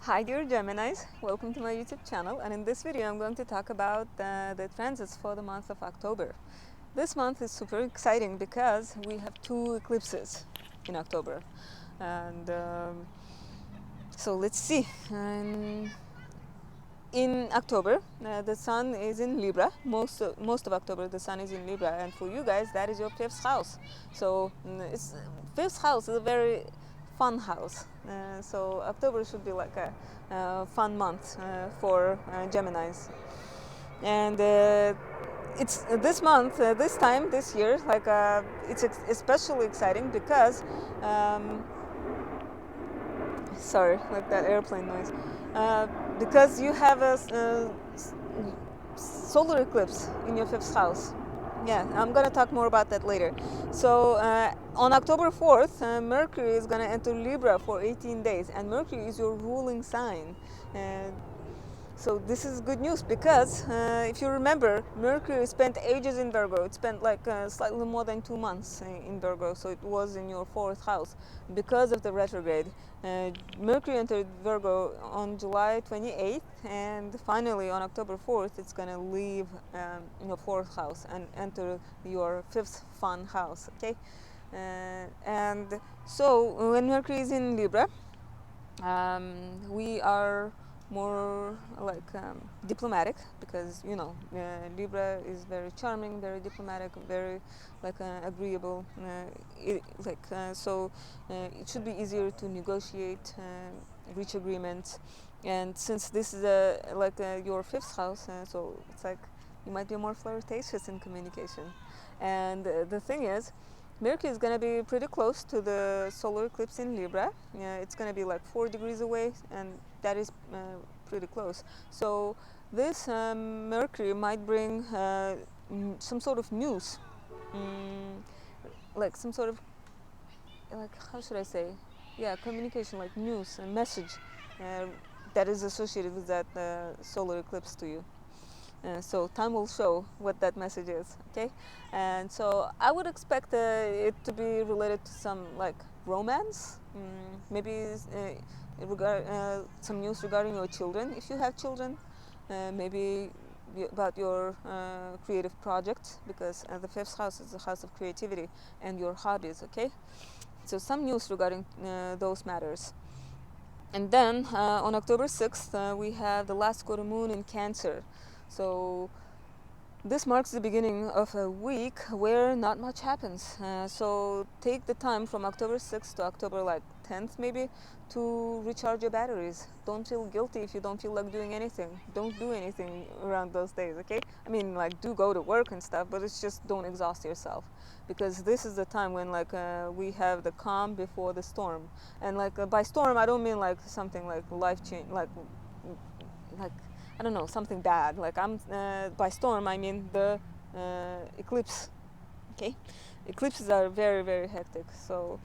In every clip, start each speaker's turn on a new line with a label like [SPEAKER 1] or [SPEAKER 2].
[SPEAKER 1] Hi dear Geminis, welcome to my YouTube channel, and in this video I'm going to talk about the transits for the month of October. This month is super exciting because we have two eclipses in October, and so let's see. In October, the sun is in Libra. Most of October, the sun is in Libra, and for you guys, that is your fifth house. So fifth house is a very fun house. So October should be like a fun month for Geminis, and it's this month, this time, this year, like it's especially exciting because. Sorry, like that airplane noise. Because you have a solar eclipse in your fifth house. Yeah, I'm gonna talk more about that later. So on October 4th, Mercury is gonna enter Libra for 18 days, and Mercury is your ruling sign. Uh, so this is good news because if you remember, Mercury spent ages in Virgo. It spent like slightly more than 2 months in Virgo, so it was in your fourth house because of the retrograde. Mercury entered Virgo on July 28th, and finally on October 4th, it's going to leave your fourth house and enter your fifth fun house. Okay, and so when Mercury is in Libra, we are more like diplomatic because Libra is very charming, very diplomatic, very like agreeable. It should be easier to negotiate, reach agreements, and since this is your fifth house, so it's like you might be more flirtatious in communication. And the thing is, Mercury is going to be pretty close to the solar eclipse in Libra. It's going to be like 4 degrees away, and that is pretty close. So this Mercury might bring some sort of news, mm, like some sort of, like, how should I say? Yeah, communication, like news and message uh, that is associated with that solar eclipse to you. So time will show what that message is. Okay, and so I would expect it to be related to some like romance, maybe some news regarding your children if you have children, maybe about your creative project, because the fifth house is the house of creativity and your hobbies. Okay, so some news regarding those matters. And then on October 6th, we have the last quarter moon in Cancer. So this marks the beginning of a week where not much happens. So take the time from October 6th to October like 10th maybe to recharge your batteries. Don't feel guilty if you don't feel like doing anything. Don't do anything around those days, okay? I mean, like, do go to work and stuff, but it's just don't exhaust yourself, because this is the time when we have the calm before the storm. And by storm, I don't mean like something like life change, like I don't know, something bad. Like by storm, I mean the eclipse. Okay, eclipses are very very hectic, so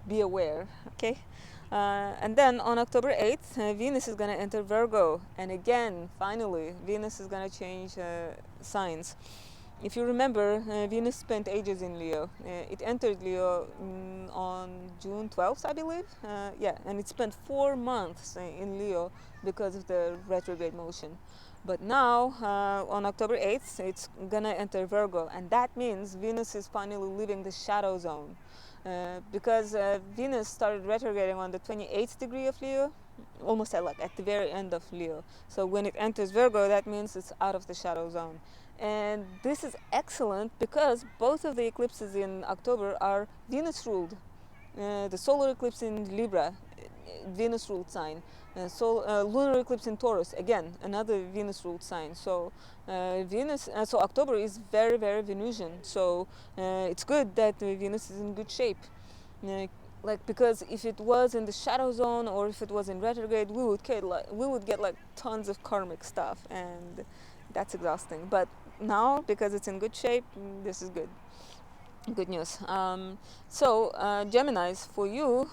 [SPEAKER 1] be aware. Okay, and then on October 8th, Venus is gonna enter Virgo, and again, finally, Venus is gonna change signs. If you remember, Venus spent ages in Leo. It entered Leo on June 12th, I believe. Yeah, and it spent 4 months in Leo because of the retrograde motion. But now, on October 8th, it's gonna enter Virgo, and that means Venus is finally leaving the shadow zone. Because Venus started retrograding on the 28th degree of Leo, almost at the very end of Leo. So when it enters Virgo, that means it's out of the shadow zone. And this is excellent because both of the eclipses in October are Venus ruled. The solar eclipse in Libra, Venus ruled sign. Lunar eclipse in Taurus, again another Venus ruled sign. So so October is very very Venusian. So it's good that Venus is in good shape. Uh, because if it was in the shadow zone or if it was in retrograde, we would get like tons of karmic stuff, and that's exhausting. But now, because it's in good shape, this is good news. Geminis, for you,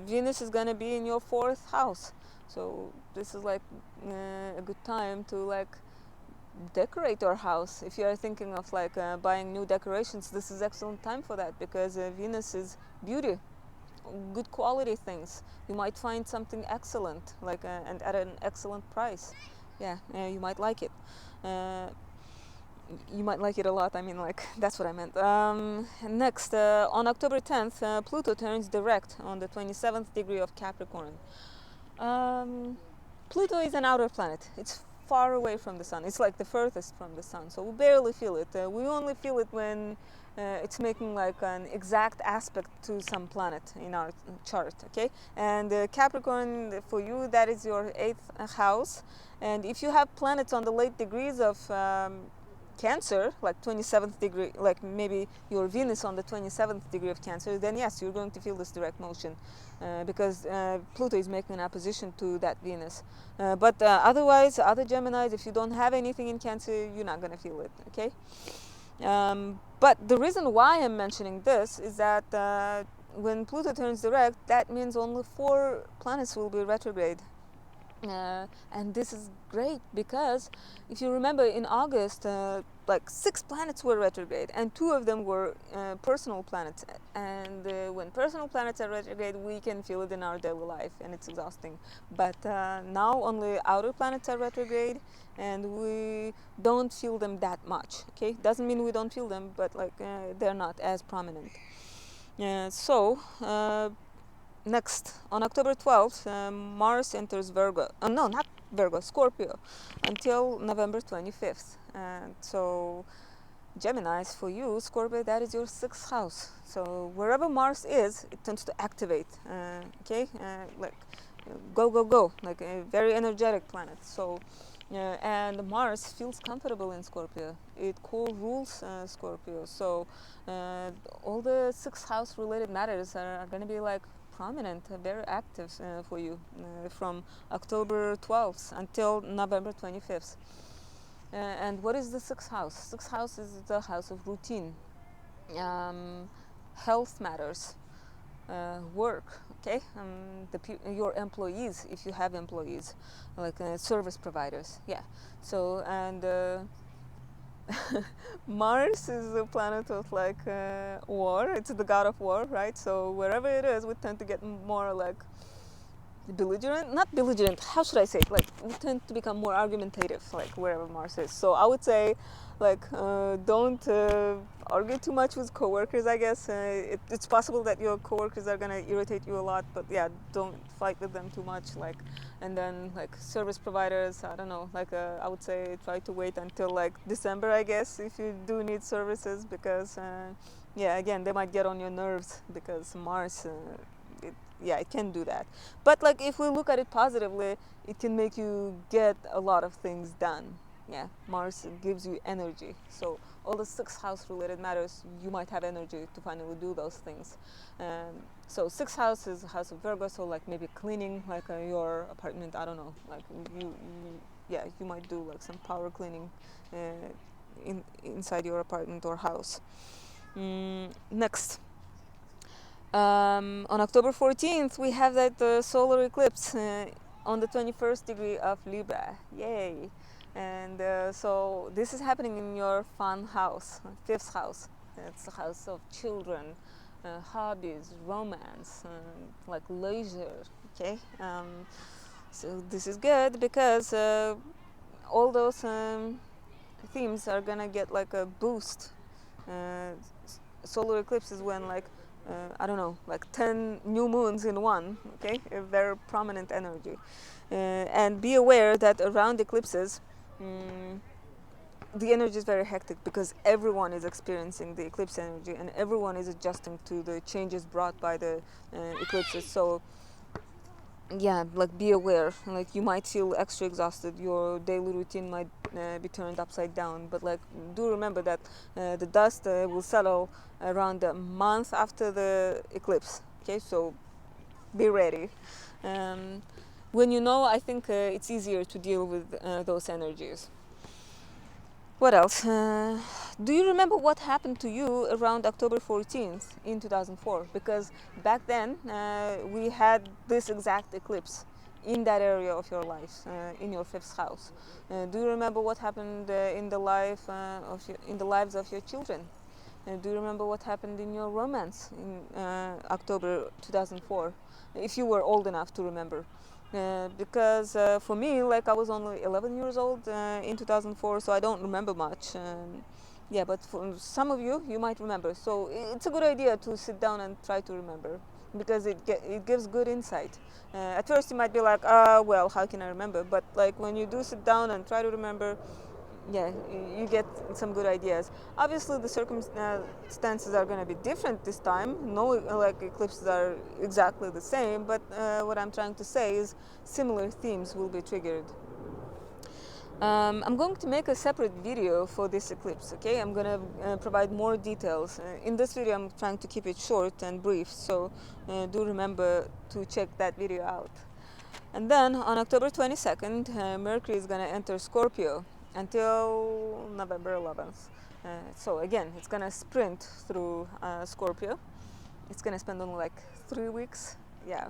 [SPEAKER 1] Venus is gonna be in your fourth house, so this is like a good time to like decorate your house. If you are thinking of like buying new decorations, this is excellent time for that, because Venus is beauty. good quality things. You might find something excellent, like and at an excellent price. Yeah, you might like it. Uh, you might like it a lot. I mean, like, that's what I meant. Next, on October 10th, Pluto turns direct on the 27th degree of Capricorn. Um, Pluto is an outer planet. It's far away from the sun. It's like the furthest from the sun, so we barely feel it. We only feel it when it's making like an exact aspect to some planet in our chart. Okay, and Capricorn for you, that is your 8th house, and if you have planets on the late degrees of Cancer, like 27th degree, like maybe your Venus on the 27th degree of Cancer, then yes, you're going to feel this direct motion because Pluto is making an opposition to that Venus. But otherwise, other Geminis, if you don't have anything in Cancer, you're not going to feel it, okay? But the reason why I'm mentioning this is that when Pluto turns direct, that means only 4 planets will be retrograde. And this is great because if you remember in August, like 6 planets were retrograde and 2 of them were personal planets. And when personal planets are retrograde, we can feel it in our daily life and it's exhausting. But now only outer planets are retrograde and we don't feel them that much. Okay, doesn't mean we don't feel them, but like they're not as prominent. Next, on October 12th, Mars enters Virgo. No, not Virgo, Scorpio, until November 25th. And so, Geminis, for you, Scorpio, that is your 6th house. So, wherever Mars is, it tends to activate. Okay? Like, go, go, go. Like a very energetic planet. So, and Mars feels comfortable in Scorpio. It co-rules Scorpio. So, all the 6th house related matters are going to be like prominent, very active for you from October 12th until November 25th. And what is the 6th house? 6th house is the house of routine, health matters, work, okay? Your employees, if you have employees, like service providers, yeah. So, and Mars is a planet of like war. It's the god of war, right? So wherever it is, we tend to get more like belligerent. Not belligerent. How should I say it? Like we tend to become more argumentative, like wherever Mars is. So I would say, like, don't argue too much with coworkers. I guess it's possible that your coworkers are gonna irritate you a lot, but yeah, don't fight with them too much. Like, and then like service providers, I don't know. Like I would say, try to wait until like December, I guess, if you do need services, because yeah, again, they might get on your nerves because Mars. Yeah, it can do that. But like if we look at it positively, it can make you get a lot of things done. Yeah, Mars gives you energy. So all the 6th house related matters, you might have energy to finally do those things. So 6th house is house of Virgo, so like maybe cleaning like your apartment, I don't know, like yeah, you might do like some power cleaning inside your apartment or house. Next, on October 14th, we have that solar eclipse on the 21st degree of Libra. Yay! And so this is happening in your fun house, 5th house. It's the house of children, hobbies, romance, like leisure. Okay, so this is good because all those themes are gonna get like a boost. Solar eclipse is when like I don't know, like 10 new moons in one, okay? A very prominent energy. And be aware that around eclipses, the energy is very hectic because everyone is experiencing the eclipse energy and everyone is adjusting to the changes brought by the eclipses. So yeah, like be aware, like you might feel extra exhausted, your daily routine might be turned upside down, but like do remember that the dust will settle around a month after the eclipse, okay? So be ready. When you know, I think it's easier to deal with those energies. What else? Do you remember what happened to you around October 14th in 2004? Because back then we had this exact eclipse in that area of your life, in your 5th house. Do you remember what happened in the lives of your children? Do you remember what happened in your romance in October 2004? If you were old enough to remember. Because for me, like, I was only 11 years old in 2004, so I don't remember much. Yeah, but for some of you, you might remember. So it's a good idea to sit down and try to remember, because it gives good insight. At first, you might be like, well, how can I remember? But like when you do sit down and try to remember, yeah, you get some good ideas. Obviously, the circumstances are going to be different this time. No, like, eclipses are exactly the same, but what I'm trying to say is similar themes will be triggered. I'm going to make a separate video for this eclipse, okay? I'm going to provide more details. In this video, I'm trying to keep it short and brief, so do remember to check that video out. And then on October 22nd, Mercury is going to enter Scorpio until November 11th. So again, it's going to sprint through Scorpio. It's going to spend only like 3 weeks. Yeah.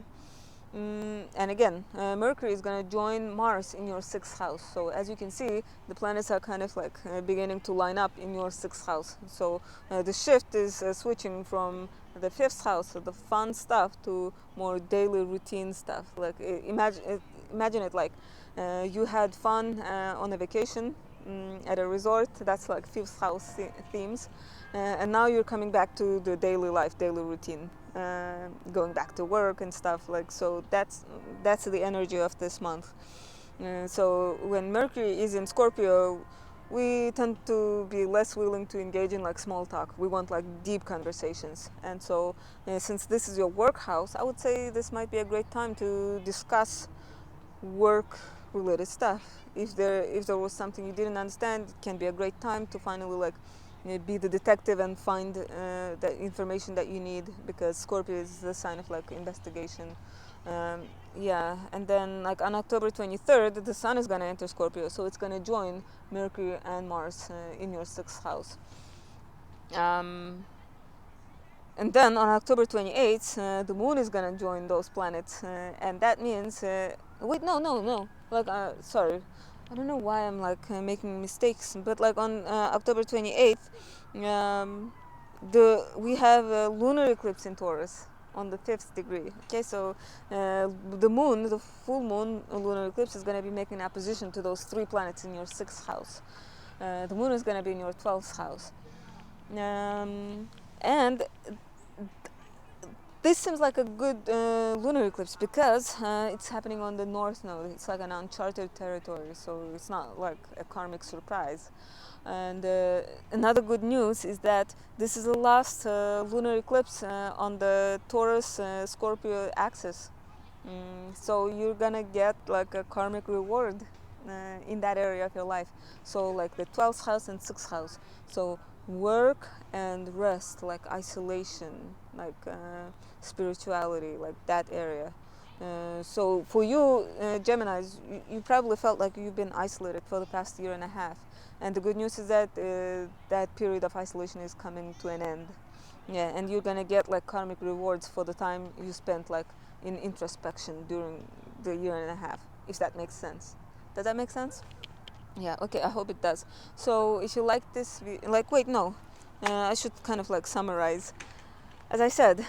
[SPEAKER 1] And again, Mercury is going to join Mars in your 6th house. So as you can see, the planets are kind of like beginning to line up in your 6th house. So the shift is switching from the 5th house, so the fun stuff, to more daily routine stuff. Like imagine it like you had fun on a vacation at a resort. That's like 5th house themes. And now you're coming back to the daily life, daily routine. Going back to work and stuff, like, so that's the energy of this month. So when Mercury is in Scorpio, we tend to be less willing to engage in like small talk. We want like deep conversations. And so since this is your work house, I would say this might be a great time to discuss work related stuff. If there was something you didn't understand, it can be a great time to finally like be the detective and find the information that you need, because Scorpio is the sign of like investigation. Yeah, and then like on October 23rd, the Sun is gonna enter Scorpio, so it's gonna join Mercury and Mars in your 6th house. And then on October 28th, the Moon is gonna join those planets, and that means wait, no, like sorry, I don't know why I'm like making mistakes, but like on October 28th, we have a lunar eclipse in Taurus on the 5th degree. Okay, so the moon, the full moon lunar eclipse, is going to be making opposition to those 3 planets in your 6th house. The moon is going to be in your 12th house. And this seems like a good lunar eclipse because it's happening on the north node. It's like an uncharted territory, so it's not like a karmic surprise. And another good news is that this is the last lunar eclipse on the Taurus Scorpio axis. So you're gonna get like a karmic reward in that area of your life. So like the 12th house and 6th house. So work and rest, like isolation, like spirituality, like that area. So for you, Geminis, you probably felt like you've been isolated for the past year and a half. And the good news is that that period of isolation is coming to an end. Yeah, and you're gonna get like karmic rewards for the time you spent like in introspection during the year and a half, if that makes sense. Does that make sense? Yeah, okay, I hope it does. So if you like this, wait, no, I should kind of like summarize. As I said,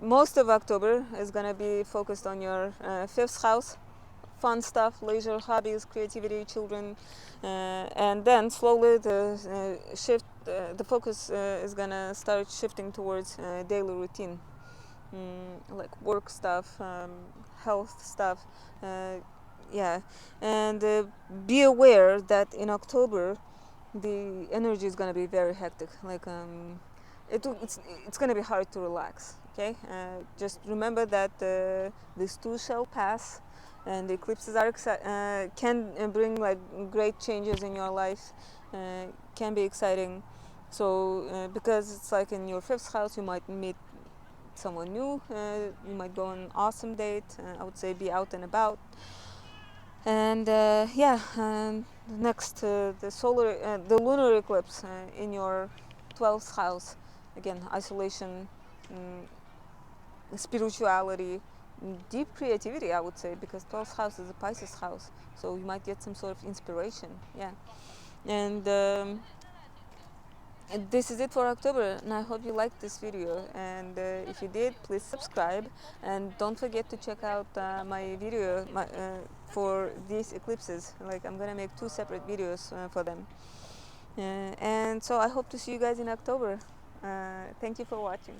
[SPEAKER 1] most of October is gonna be focused on your 5th house, fun stuff, leisure, hobbies, creativity, children, and then slowly the focus is gonna start shifting towards daily routine, like work stuff, health stuff, yeah, and be aware that in October the energy is gonna be very hectic. Like it's gonna be hard to relax. Okay, just remember that this too shall pass, and the eclipses can bring like great changes in your life. Can be exciting. So because it's like in your 5th house, you might meet someone new. You might go on an awesome date. I would say be out and about. And yeah, next the lunar eclipse in your 12th house. Again, isolation, spirituality, deep creativity, I would say, because 12th house is a Pisces house, so you might get some sort of inspiration. Yeah, and And this is it for October, and I hope you liked this video. And if you did, please subscribe, and don't forget to check out my video for these eclipses. Like, I'm gonna make two separate videos for them. And so I hope to see you guys in October. Thank you for watching.